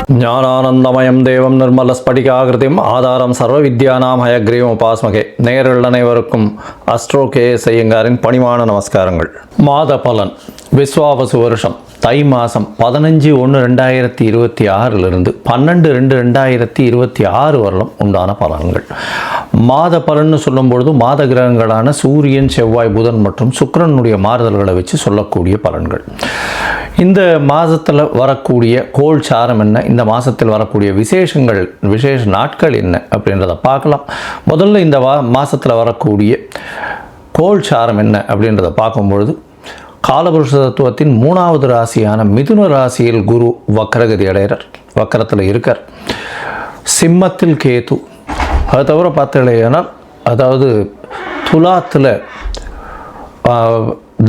ஞானானந்தமயம் தேவம் நிர்மலஸ்படிகாகிருதிம் ஆதாரம் சர்வ வித்யானாம் ஹயக்ரீவம் உபாஸ்மகே. நேயர்கள் அனைவருக்கும் அஸ்ட்ரோ கே.எஸ். ஐயங்காரின் பணிவான நமஸ்காரங்கள். மாத பலன் விஸ்வாவசு வருஷம் தை மாதம் 15/1/2026 12/2/2026 வரலும் உண்டான பலன்கள். மாத பலன்னு சொல்லும்பொழுது மாத கிரகங்களான சூரியன், செவ்வாய், புதன் மற்றும் சுக்கிரனுடைய மாறுதல்களை வச்சு சொல்லக்கூடிய பலன்கள். இந்த மாதத்தில் வரக்கூடிய கோள் சாரம் என்ன, இந்த மாதத்தில் வரக்கூடிய விசேஷ நாட்கள் என்ன அப்படின்றத பார்க்கலாம். முதல்ல இந்த மாதத்தில் வரக்கூடிய கோள் சாரம் என்ன அப்படின்றத பார்க்கும்பொழுது, காலபுருஷ தத்துவத்தின் 3வது ராசியான மிதுன ராசியில் குரு வக்கரகதி அடைகிறார், வக்கரத்தில் இருக்கார். சிம்மத்தில் கேது, அது தவிர பார்த்தீங்கன்னா அதாவது துலாத்தில்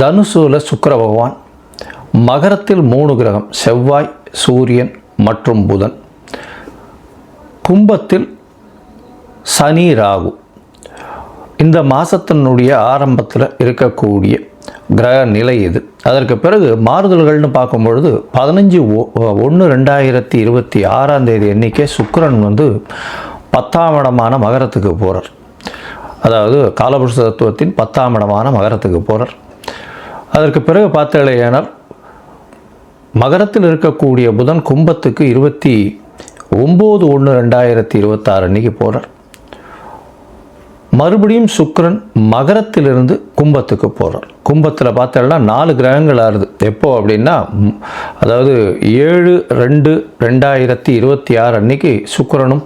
தனுசுல சுக்கிர பகவான், மகரத்தில் 3 கிரகம் செவ்வாய், சூரியன் மற்றும் புதன், கும்பத்தில் சனி, ராகு. இந்த மாதத்தினுடைய ஆரம்பத்தில் இருக்கக்கூடிய கிரக நிலை இது. அதற்கு பிறகு மாறுதல்கள்னு பார்க்கும்பொழுது 15/1/2026 அன்றைக்கே சுக்கிரன் 10ஆம் இடமான மகரத்துக்கு போகிறார். அதாவது காலபுருஷ தத்துவத்தின் 10ஆம் இடமான மகரத்துக்கு போகிறார். அதற்கு பிறகு பார்த்தேனால் மகரத்தில் இருக்கக்கூடிய புதன் கும்பத்துக்கு 29/1/2026 அன்றைக்கி போகிறார். மறுபடியும் சுக்கிரன் மகரத்திலிருந்து கும்பத்துக்கு போகிறார். கும்பத்தில் பார்த்தோம்னா 4 கிரகங்கள் ஆறுது. எப்போ அப்படின்னா, அதாவது 7/2/2026 அன்னைக்கு சுக்கிரனும்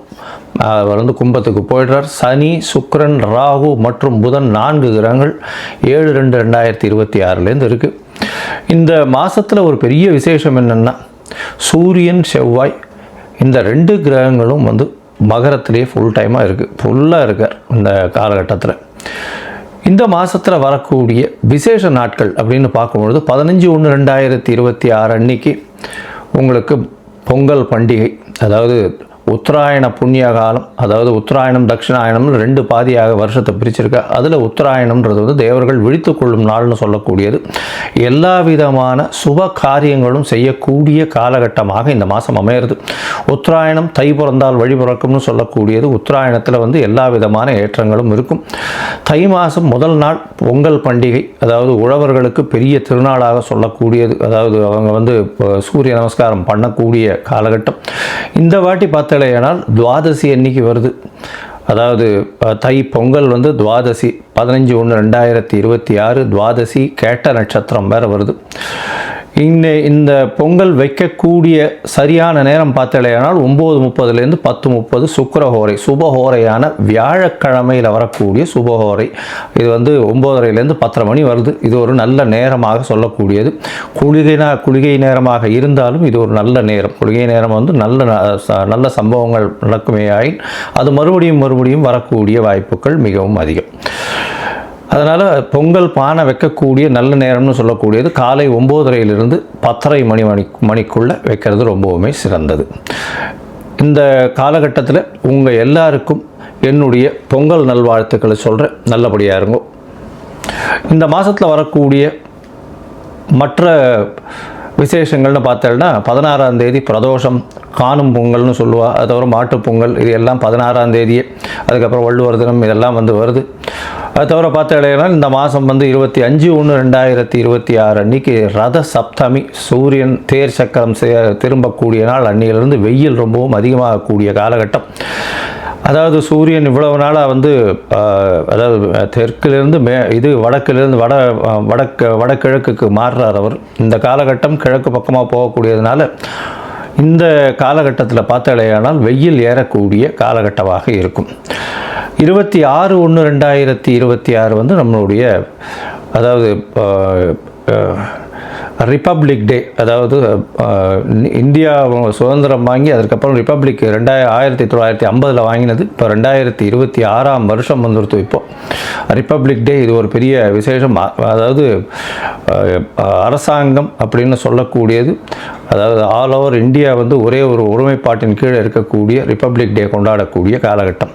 கும்பத்துக்கு போயிடுறார். சனி, சுக்கிரன், ராகு மற்றும் புதன் 4 கிரகங்கள் 7/2/2026 இருக்குது. இந்த மாதத்தில் ஒரு பெரிய விசேஷம் என்னென்னா, சூரியன், செவ்வாய் இந்த 2 கிரகங்களும் மகரத்திலே ஃபுல்லாக இருக்கார் இந்த காலகட்டத்தில். இந்த மாதத்தில் வரக்கூடிய விசேஷ நாட்கள் அப்படின்னு பார்க்கும்பொழுது 15/1/2026 அன்னைக்கு உங்களுக்கு பொங்கல் பண்டிகை, அதாவது உத்தராயண புண்ணிய காலம், அதாவது உத்தராயணம் தட்சிணாயணம்னு 2 பாதியாக வருஷத்தை பிரிச்சிருக்கா. அதில் உத்தராயணம்ன்றது தேவர்கள் விழித்து கொள்ளும் நாள்னு சொல்லக்கூடியது. எல்லா விதமான சுப காரியங்களும் செய்யக்கூடிய காலகட்டமாக இந்த மாதம் அமையிறது. உத்தராயணம் தை பிறந்தால் வழி பிறக்கும்னு சொல்லக்கூடியது. உத்தராயணத்தில் எல்லா விதமான ஏற்றங்களும் இருக்கும். தை மாதம் முதல் நாள் பொங்கல் பண்டிகை, அதாவது உழவர்களுக்கு பெரிய திருநாளாக சொல்லக்கூடியது. அதாவது அவங்க சூரிய நமஸ்காரம் பண்ணக்கூடிய காலகட்டம். இந்த வாட்டி ஆனால் துவாதசி அன்னைக்கு வருது. அதாவது தை பொங்கல் துவாதசி 15/1/2026 துவாதசி கேட்ட நட்சத்திரம் வேறு வருது. இந்த பொங்கல் வைக்கக்கூடிய சரியான நேரம் பார்த்தலையானால் 9:30 10:30 சுக்கிரஹோரை, சுபஹோரையான வியாழக்கிழமையில் வரக்கூடிய சுபஹோரை. இது 9:30 10:30 மணி வருது. இது ஒரு நல்ல நேரமாக சொல்லக்கூடியது. குளிகை நேரமாக இருந்தாலும் இது ஒரு நல்ல நேரம். குளிகை நேரம் நல்ல சம்பவங்கள் நடக்குமே ஆயின் அது மறுபடியும் வரக்கூடிய வாய்ப்புகள் மிகவும் அதிகம். அதனால் பொங்கல் பானை வைக்கக்கூடிய நல்ல நேரம்னு சொல்லக்கூடியது காலை 9:30 10:30 மணிக்குள்ளே வைக்கிறது ரொம்பவுமே சிறந்தது. இந்த காலகட்டத்தில் உங்கள் எல்லாருக்கும் என்னுடைய பொங்கல் நல்வாழ்த்துக்களை சொல்கிறேன். நல்லபடியாக இருங்கோ. இந்த மாதத்தில் வரக்கூடிய மற்ற விசேஷங்கள்னு பார்த்தோம்னா 16ஆம் தேதி பிரதோஷம், காணும் பொங்கல்னு சொல்லுவாள். அது தவிர மாட்டுப்பொங்கல், இது எல்லாம் 16ஆம் தேதியே. அதுக்கப்புறம் வள்ளுவர் தினம், இதெல்லாம் வருது. அது தவிர பார்த்தோம்னா இந்த மாதம் 25/1/2026 அன்றைக்கி ரத சப்தமி, சூரியன் தேர் சக்கரம் திரும்பக்கூடிய நாள். அன்னையிலிருந்து வெயில் ரொம்பவும் அதிகமாகக்கூடிய காலகட்டம். அதாவது சூரியன் இவ்வளவு நாளாக அதாவது தெற்கிலிருந்து வடக்கிலிருந்து வடகிழக்குக்கு மாறுறார் அவர். இந்த காலகட்டம் கிழக்கு பக்கமாக போகக்கூடியதுனால இந்த காலகட்டத்தில் பார்த்தாலேயானால் வெயில் ஏறக்கூடிய காலகட்டமாக இருக்கும். 26/1/2026 நம்மளுடைய அதாவது ரிப்பப்ளிக் டே. அதாவது இந்தியா சுதந்திரம் வாங்கி அதுக்கப்புறம் ரிப்பப்ளிக் 1950 வாங்கினது. இப்போ 2026ஆம் வருஷம் வந்துடுத்து. இப்போ ரிப்பப்ளிக் டே இது ஒரு பெரிய விசேஷம். அதாவது அரசாங்கம் அப்படின்னு சொல்லக்கூடியது, அதாவது ஆல் ஓவர் இந்தியா ஒரே ஒரு ஒருமைப்பாட்டின் கீழே இருக்கக்கூடிய ரிப்பப்ளிக் டே கொண்டாடக்கூடிய காலகட்டம்.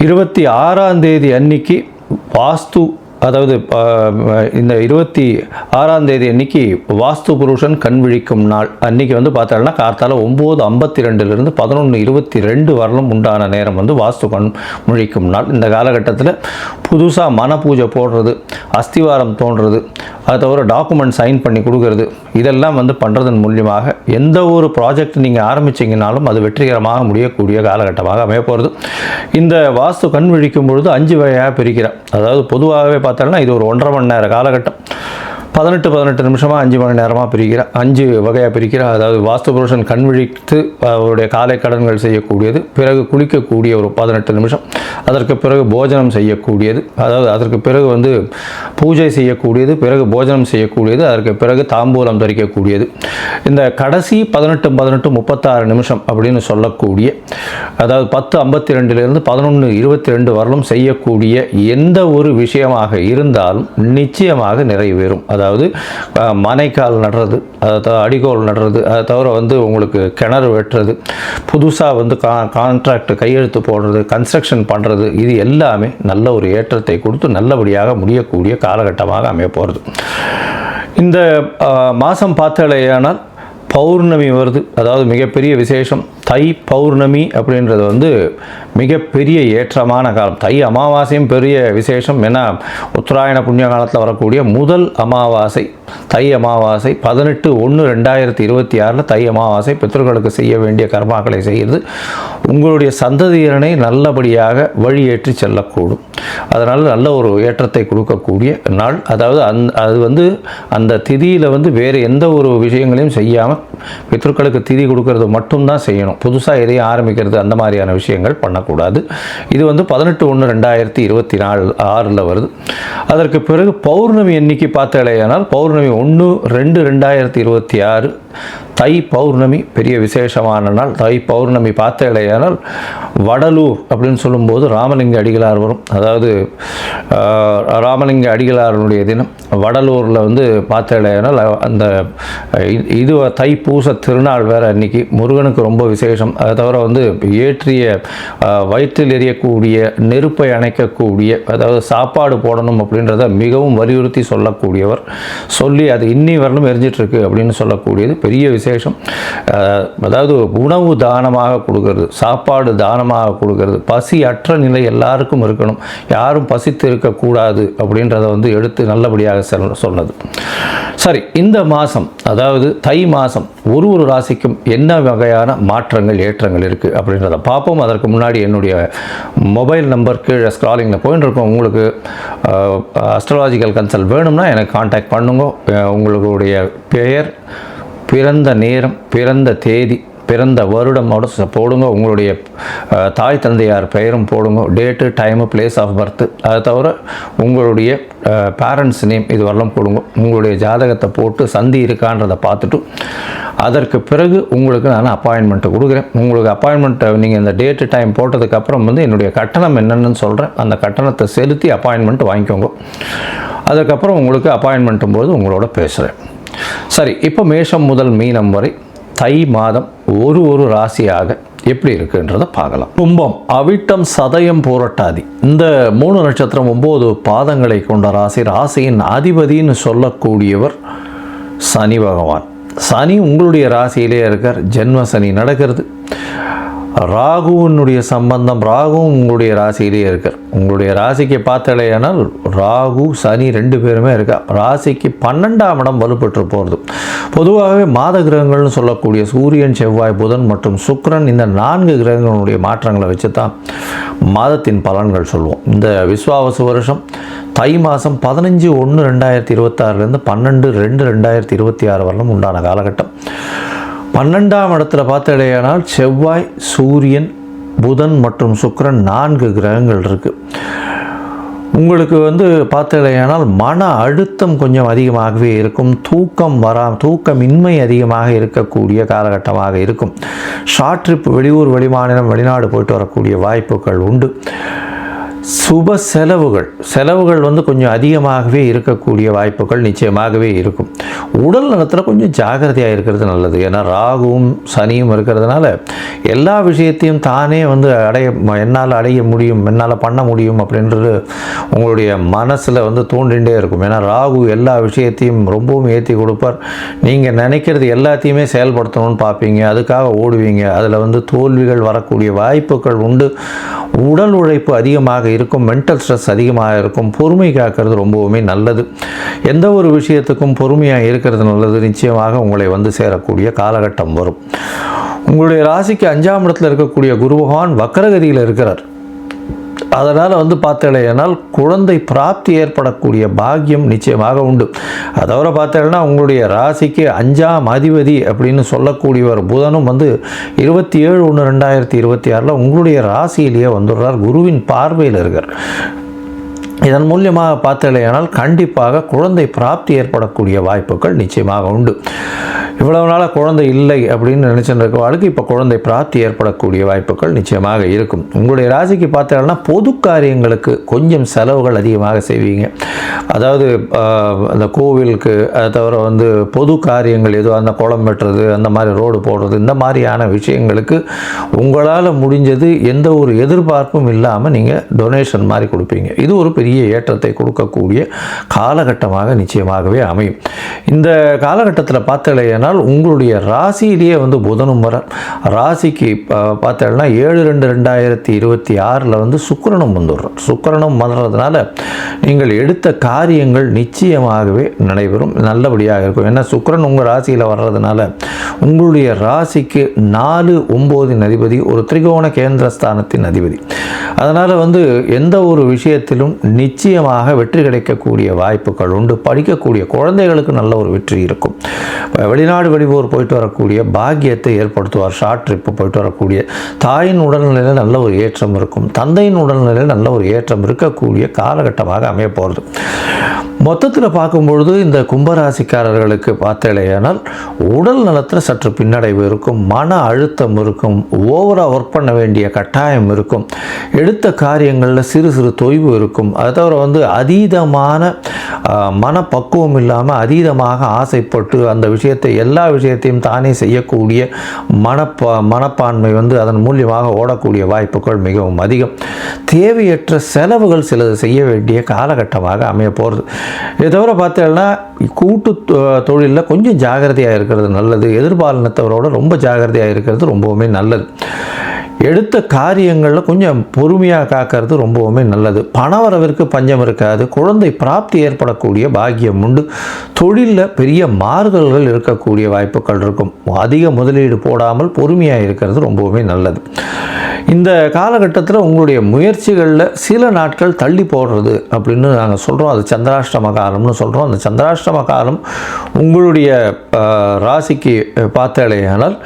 26ஆம் தேதி அன்னைக்கு வாஸ்து அதாவது இந்த 26ஆம் தேதி அன்னைக்கு வாஸ்து புருஷன் கண் விழிக்கும் நாள் அன்னைக்கு வந்து பார்த்தோம்னா கார்த்தால 9:52 11:22 வரலும் உண்டான நேரம் வந்து வாஸ்து கண் விழிக்கும் நாள். இந்த காலகட்டத்தில் புதுசாக மன பூஜை போடுறது, அஸ்திவாரம் தோன்றுறது, அதை தவிர டாக்குமெண்ட் சைன் பண்ணி கொடுக்கறது, இதெல்லாம் வந்து பண்ணுறதன் மூலியமாக எந்த ஒரு ப்ராஜெக்ட் நீங்கள் ஆரம்பிச்சிங்கனாலும் அது வெற்றிகரமாக முடியக்கூடிய காலகட்டமாக அமைய போகிறது. இந்த வாஸ்து கண் விழிக்கும் பொழுது 5 வகையாக பிரிக்கிறேன். அதாவது பொதுவாகவே பார்த்தோம்னா இது ஒரு 1.5 மணி நேர காலகட்டம். 18 நிமிஷமாக 5 மணி நேரமாக பிரிக்கிறேன், 5 வகையாக பிரிக்கிறேன். அதாவது வாஸ்து புருஷன் கண் விழித்து அவருடைய காலை கடன்கள் செய்யக்கூடியது, பிறகு குளிக்கக்கூடிய ஒரு 18 நிமிஷம், அதற்கு பிறகு போஜனம் செய்யக்கூடியது, அதாவது அதற்கு பிறகு வந்து பூஜை செய்யக்கூடியது, பிறகு போஜனம் செய்யக்கூடியது, அதற்கு பிறகு தாம்பூலம் தரிக்கக்கூடியது. இந்த கடைசி 18 36 நிமிஷம் அப்படின்னு சொல்லக்கூடிய, அதாவது 10:52 11:22 வரலும் செய்யக்கூடிய எந்த ஒரு விஷயமாக இருந்தாலும் நிச்சயமாக நிறைவேறும். அதாவது மனைக்கால் நடுறது, அடிகோல் நடுறது, அதை தவிர வந்து உங்களுக்கு கிணறு வெட்டுறது, புதுசாக வந்து கான்ட்ராக்ட் கையெழுத்து போடுறது, கன்ஸ்ட்ரக்ஷன் பண்ணுறது, இது எல்லாமே நல்ல ஒரு ஏற்றத்தை கொடுத்து நல்லபடியாக முடியக்கூடிய காலகட்டமாக அமைய போகிறது. இந்த மாதம் பார்த்தாலேயானால் பௌர்ணமி வருது. அதாவது மிகப்பெரிய விசேஷம். தை பௌர்ணமி அப்படின்றது வந்து மிகப்பெரிய ஏற்றமான காலம். தை அமாவாசையும் பெரிய விசேஷம். ஏன்னா உத்தராயண புண்ணிய காலத்தில் வரக்கூடிய முதல் அமாவாசை தை அமாவாசை 18/1/2026 தை அமாவாசை. பித்ருக்களுக்கு செய்ய வேண்டிய கர்மாக்களை செய்கிறது உங்களுடைய சந்ததியினரை நல்லபடியாக வழியேற்றி செல்லக்கூடும். அதனால் நல்ல ஒரு ஏற்றத்தை கொடுக்கக்கூடிய நாள். அதாவது அது வந்து அந்த திதியில் வந்து வேறு எந்த ஒரு விஷயங்களையும் செய்யாமல் பித்ருக்களுக்கு திதி கொடுக்கறது மட்டும்தான் செய்யணும். புதுசாக எதையும் ஆரம்பிக்கிறது அந்த மாதிரியான விஷயங்கள் பண்ணக்கூடாது. இது வந்து 18/1/2026 வருது. அதற்கு பிறகு பௌர்ணமி எண்ணிக்கை பார்த்தாலேயானால் பௌர்ணமி 1/2/2026 தை பௌர்ணமி பெரிய விசேஷமான நாள். தை பௌர்ணமி பார்த்தாலேயானால் வடலூர் அப்படின்னு சொல்லும்போது ராமலிங்க அடிகளார் வரும். அதாவது ராமலிங்க அடிகளாருடைய தினம் வடலூரில் வந்து பார்த்தாலேயானால் அந்த இது தைப்பூச திருநாள் வேறு அன்றைக்கி முருகனுக்கு ரொம்ப விசேஷம். அதை தவிர வந்து ஏற்றிய வயிற்றில் எரியக்கூடிய நெருப்பை அணைக்கக்கூடிய, அதாவது சாப்பாடு போடணும் அப்படின்றத மிகவும் வலியுறுத்தி சொல்லக்கூடியவர். சொல்லி அது இன்னி வரலும் எரிஞ்சிட்ருக்கு அப்படின்னு சொல்லக்கூடியது பெரிய விசேஷம். அதாவது உணவு தானமாக கொடுக்கறது, சாப்பாடு தானமாக கொடுக்கறது, பசி அற்ற நிலை எல்லாருக்கும் இருக்கணும், யாரும் பசித்து இருக்கக்கூடாது அப்படின்றத வந்து எடுத்து நல்லபடியாக சொன்னது. சரி, இந்த மாதம் அதாவது தை மாதம் ஒரு ராசிக்கும் என்ன வகையான மாற்றங்கள் ஏற்றங்கள் இருக்குது அப்படின்றத பார்ப்போம். அதற்கு முன்னாடி என்னுடைய மொபைல் நம்பர் கீழே ஸ்க்ராலிங்கில் போயின்னு இருக்கோம். உங்களுக்கு அஸ்ட்ராலாஜிக்கல் கன்சல்ட் வேணும்னா எனக்கு காண்டாக்ட் பண்ணுங்க. உங்களுடைய பெயர், பிறந்த நேரம், பிறந்த தேதி, பிறந்த வருடமோட போடுங்க. உங்களுடைய தாய் தந்தையார் பெயரும் போடுங்க. Date, time, place of birth, அதை தவிர உங்களுடைய பேரண்ட்ஸ் நேம் இது வரலாம் போடுங்க. உங்களுடைய ஜாதகத்தை போட்டு சந்தி இருக்கான்றதை பார்த்துட்டு அதற்கு பிறகு உங்களுக்கு நான் அப்பாயின்மெண்ட்டு கொடுக்குறேன். உங்களுக்கு அப்பாயின்மெண்ட்டை நீங்கள் இந்த டேட்டு டைம் போட்டதுக்கப்புறம் வந்து என்னுடைய கட்டணம் என்னென்னு சொல்கிறேன். அந்த கட்டணத்தை செலுத்தி அப்பாயின்மெண்ட் வாங்கிக்கோங்க. அதுக்கப்புறம் உங்களுக்கு அப்பாயின்மெண்ட்டும் போது உங்களோட பேசுகிறேன். சரி, இப்போ மேஷம் முதல் மீனம் வரை தை மாதம் ஒரு ராசியாக எப்படி இருக்குன்றதை பார்க்கலாம். கும்பம், அவிட்டம், சதயம், பூரட்டாதி இந்த 3 நட்சத்திரம் 9 பாதங்களை கொண்ட ராசி. ராசியின் அதிபதின்னு சொல்லக்கூடியவர் சனி பகவான். சனி உங்களுடைய ராசியிலே இருக்கார். ஜென்ம சனி நடக்கிறது. ராகுவினுடைய சம்பந்தம், ராகுவும் உங்களுடைய ராசியிலே இருக்கார். உங்களுடைய ராசிக்கு பார்த்தாலேயானால் ராகு சனி 2 பேருமே இருக்கா. ராசிக்கு 12ஆம் இடம் வலுப்பெற்று போகிறது. பொதுவாகவே மாத கிரகங்கள்னு சொல்லக்கூடிய சூரியன், செவ்வாய், புதன் மற்றும் சுக்கிரன் இந்த 4 கிரகங்களுடைய மாற்றங்களை வச்சு தான் மாதத்தின் பலன்கள் சொல்லுவோம். இந்த விஸ்வாவசு வருஷம் தை மாதம் 15/1/2026 12/2/2026 வரலும் உண்டான காலகட்டம். 12ஆம் இடத்துல பார்த்தாலேயானால் செவ்வாய், சூரியன், புதன் மற்றும் சுக்கிரன் 4 கிரகங்கள் இருக்குது. உங்களுக்கு வந்து பார்த்தாலேயானால் மன அழுத்தம் கொஞ்சம் அதிகமாகவே இருக்கும். தூக்கமின்மை அதிகமாக இருக்கக்கூடிய காலகட்டமாக இருக்கும். ஷார்ட் ட்ரிப், வெளியூர், வெளிமாநிலம், வெளிநாடு போயிட்டு வரக்கூடிய வாய்ப்புகள் உண்டு. சுப செலவுகள் வந்து கொஞ்சம் அதிகமாகவே இருக்கக்கூடிய வாய்ப்புகள் நிச்சயமாகவே இருக்கும். உடல் நலத்தில் கொஞ்சம் ஜாகிரதையாக இருக்கிறது நல்லது. ஏன்னா ராகுவும் சனியும் இருக்கிறதுனால எல்லா விஷயத்தையும் தானே வந்து என்னால் அடைய முடியும், என்னால் பண்ண முடியும் அப்படின்றது உங்களுடைய மனசில் வந்து தோன்றிகிட்டே இருக்கும். ஏன்னா ராகு எல்லா விஷயத்தையும் ரொம்பவும் ஏற்றி கொடுப்பார். நீங்கள் நினைக்கிறது எல்லாத்தையுமே செயல்படுத்தணும்னு பார்ப்பீங்க, அதுக்காக ஓடுவீங்க. அதில் வந்து தோல்விகள் வரக்கூடிய வாய்ப்புகள் உண்டு. உடல் உழைப்பு அதிகமாக இருக்கும், மென்டல் ஸ்ட்ரெஸ் அதிகமாக இருக்கும். பொறுமை காக்கிறது ரொம்பவுமே நல்லது. எந்த ஒரு விஷயத்துக்கும் பொறுமையாக இருக்கிறது நல்லது. நிச்சயமாக உங்களை வந்து சேரக்கூடிய காலகட்டம் வரும். உங்களுடைய ராசிக்கு 5ஆம் இடத்துல இருக்கக்கூடிய குரு பகவான் வக்கரகதியில் இருக்கிறார். அதனால் வந்து பார்த்தேனால் குழந்தை பிராப்தி ஏற்படக்கூடிய பாக்கியம் நிச்சயமாக உண்டு. அதை தவிர பார்த்தேன்னா உங்களுடைய ராசிக்கு 5ஆம் அதிபதி அப்படின்னு சொல்லக்கூடியவர் புதனும் வந்து 27/1/2026 உங்களுடைய ராசியிலேயே வந்துடுறார். குருவின் பார்வையில் இருக்கார். இதன் மூலியமாக பார்த்தேனால் கண்டிப்பாக குழந்தை பிராப்தி ஏற்படக்கூடிய வாய்ப்புகள் நிச்சயமாக உண்டு. இவ்வளவு நாளாக குழந்தை இல்லை அப்படின்னு நினச்சிட்டு இருக்கவாளுக்கு இப்போ குழந்தை பிராப்தி ஏற்படக்கூடிய வாய்ப்புகள் நிச்சயமாக இருக்கும். உங்களுடைய ராசிக்கு பார்த்தீங்கன்னா பொது காரியங்களுக்கு கொஞ்சம் செலவுகள் அதிகமாக செய்வீங்க. அதாவது அந்த கோவிலுக்கு, அதை தவிர வந்து பொது காரியங்கள் எதுவும் அந்த குளம் வெட்டுறது, அந்த மாதிரி ரோடு போடுறது, இந்த மாதிரியான விஷயங்களுக்கு உங்களால் முடிஞ்சது எந்த ஒரு எதிர்பார்ப்பும் இல்லாமல் நீங்கள் டொனேஷன் மாதிரி கொடுப்பீங்க. இது ஒரு பெரிய ஏற்றத்தை கொடுக்கக்கூடிய காலகட்டமாக நிச்சயமாகவே அமையும். இந்த காலகட்டத்தில் பார்த்தீங்கன்னா உங்களுடைய ராசியிலேயே வந்து புதனும் வர ராசிக்கு பார்த்தீங்கன்னா 7/2/2026 வந்து சுக்கிரனும் வந்துடுறோம். சுக்கிரனும் வந்துடுறதுனால நீங்கள் எடுத்த காரியங்கள் நிச்சயமாகவே நடைபெறும், நல்லபடியாக இருக்கும். ஏன்னா சுக்கிரன் உங்கள் ராசியில் வர்றதுனால உங்களுடைய ராசிக்கு 4/9 அதிபதி, ஒரு திரிகோண கேந்திரஸ்தானத்தின் அதிபதி. அதனால் வந்து எந்த ஒரு விஷயத்திலும் நிச்சயமாக வெற்றி கிடைக்கக்கூடிய வாய்ப்புகள் உண்டு. படிக்கக்கூடிய குழந்தைகளுக்கு நல்ல ஒரு வெற்றி இருக்கும். வெளிநாடு வெளியூர் போயிட்டு வரக்கூடிய பாக்கியத்தை ஏற்படுத்துவார். ஷார்ட் ட்ரிப்பு போயிட்டு வரக்கூடிய தாயின் உடல்நிலையில் நல்ல ஒரு ஏற்றம் இருக்கும். தந்தையின் உடல்நிலையில் நல்ல ஒரு ஏற்றம் இருக்கக்கூடிய காலகட்டமாக அமைய போகிறது. மொத்தத்தில் பார்க்கும்பொழுது இந்த கும்பராசிக்காரர்களுக்கு பார்த்தேனால் உடல் நலத்தில் சற்று பின்னடைவு இருக்கும், மன அழுத்தம் இருக்கும், ஓவராக ஒர்க் பண்ண வேண்டிய கட்டாயம் இருக்கும், எடுத்த காரியங்களில் சிறு சிறு தொய்வு இருக்கும். அதை தவிர வந்து அதீதமான மனப்பக்குவம் இல்லாமல் அதீதமாக ஆசைப்பட்டு அந்த விஷயத்தை எல்லா விஷயத்தையும் தானே செய்யக்கூடிய மனப்பான்மை வந்து அதன் மூலியமாக ஓடக்கூடிய வாய்ப்புகள் மிகவும் அதிகம். தேவையற்ற செலவுகள் சிலது செய்ய வேண்டிய காலகட்டமாக அமைய போகிறது. இதை தவிர பார்த்தீங்கன்னா கூட்டு தொழிலில் கொஞ்சம் ஜாகிரதையாக இருக்கிறது நல்லது. எதிர்பாலினத்தவரோட ரொம்ப ஜாகிரதையாக இருக்கிறது ரொம்பவுமே நல்லது. எடுத்த காரியங்களில் கொஞ்சம் பொறுமையாக காக்கிறது ரொம்பவுமே நல்லது. பணவரவிற்கு பஞ்சம் இருக்காது. குழந்தை பிராப்தி ஏற்படக்கூடிய பாக்கியம் உண்டு. தொழிலில் பெரிய மாறுதல்கள் இருக்கக்கூடிய வாய்ப்புகள் இருக்கும். அதிக முதலீடு போடாமல் பொறுமையாக இருக்கிறது ரொம்பவுமே நல்லது. இந்த காலகட்டத்தில் உங்களுடைய முயற்சிகளில் சில நாட்கள் தள்ளி போடுறது அப்படின்னு நாங்கள் சொல்கிறோம். அது சந்திராஷ்டம காலம்னு சொல்கிறோம். அந்த சந்திராஷ்டம காலம் உங்களுடைய ராசிக்கு பார்த்தாலேயானால்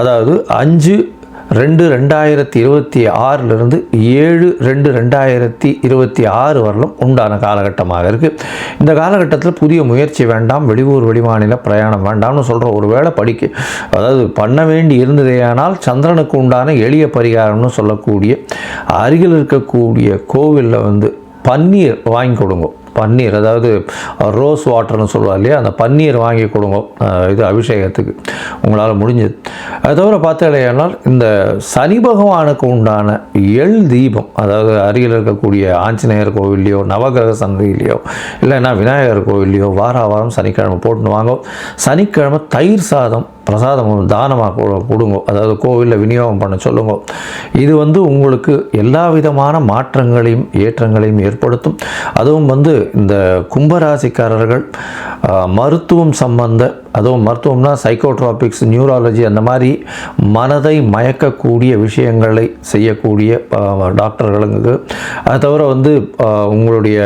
அதாவது 5/2/2026 7/2/2026 வரலும் உண்டான காலகட்டமாக இருக்குது. இந்த காலகட்டத்தில் புதிய முயற்சி வேண்டாம், வெளியூர் வெளிமாநில பிரயாணம் வேண்டாம்னு சொல்கிறோம். ஒரு வேளை அதாவது பண்ண வேண்டி இருந்ததேயானால் சந்திரனுக்கு உண்டான எளிய பரிகாரம்னு சொல்லக்கூடிய அருகில் இருக்கக்கூடிய கோவிலில் வந்து பன்னீர் வாங்கி கொடுங்க. பன்னீர், அதாவது ரோஸ் வாட்டர்னு சொல்லுவார் இல்லையா, அந்த பன்னீர் வாங்கி கொடுங்க இது அபிஷேகத்துக்கு உங்களால் முடிஞ்சது. அது தவிர பார்த்தீங்கன்னா இந்த சனி பகவானுக்கு உண்டான எள் தீபம், அதாவது அருகில் இருக்கக்கூடிய ஆஞ்சநேயர் கோவில்லையோ நவகிரக சன்னதியிலையோ இல்லைன்னா விநாயகர் கோவில்லையோ வாரம் சனிக்கிழமை போட்டுன்னு வாங்க. சனிக்கிழமை தயிர் சாதம் பிரசாதம் தானமாக கொடுங்க, அதாவது கோவிலில் விநியோகம் பண்ண சொல்லுங்க. இது வந்து உங்களுக்கு எல்லா விதமான மாற்றங்களையும் ஏற்றங்களையும் ஏற்படுத்தும். அதுவும் வந்து இந்த கும்பராசிக்காரர்கள் மருத்துவம் அதுவும் மருத்துவம்னா சைக்கோட்ராபிக்ஸ், நியூராலஜி, அந்த மாதிரி மனதை மயக்கக்கூடிய விஷயங்களை செய்யக்கூடிய டாக்டர்களுக்கு, அதை தவிர வந்து உங்களுடைய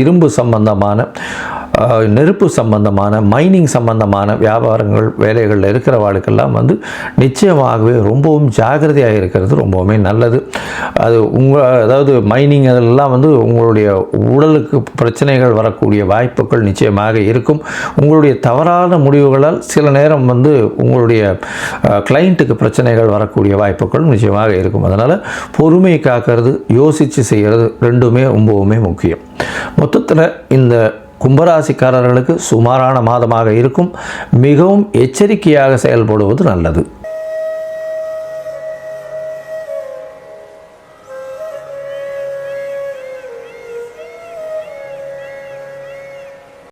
இரும்பு சம்பந்தமான, நெருப்பு சம்பந்தமான, மைனிங் சம்பந்தமான வியாபாரங்கள் வேலைகளில் இருக்கிறவாளுக்கெல்லாம் வந்து நிச்சயமாகவே ரொம்பவும் ஜாகிரதையாக இருக்கிறது ரொம்பவுமே நல்லது. அது அதாவது மைனிங் அதெல்லாம் வந்து உங்களுடைய உடலுக்கு பிரச்சனைகள் வரக்கூடிய வாய்ப்புகள் நிச்சயமாக இருக்கும். உங்களுடைய தவறான முடிவுகளால் சில நேரம் வந்து உங்களுடைய கிளைண்ட்டுக்கு பிரச்சனைகள் வரக்கூடிய வாய்ப்புகள் நிச்சயமாக இருக்கும். இருக்கும். அதனால் பொறுமையை காக்கிறது, யோசித்து செய்கிறது ரெண்டுமே ரொம்பவுமே முக்கியம். மொத்தத்தில் இந்த கும்பராசிக்காரர்களுக்கு சுமாரான மாதமாக இருக்கும். மிகவும் எச்சரிக்கையாக செயல்படுவது நல்லது.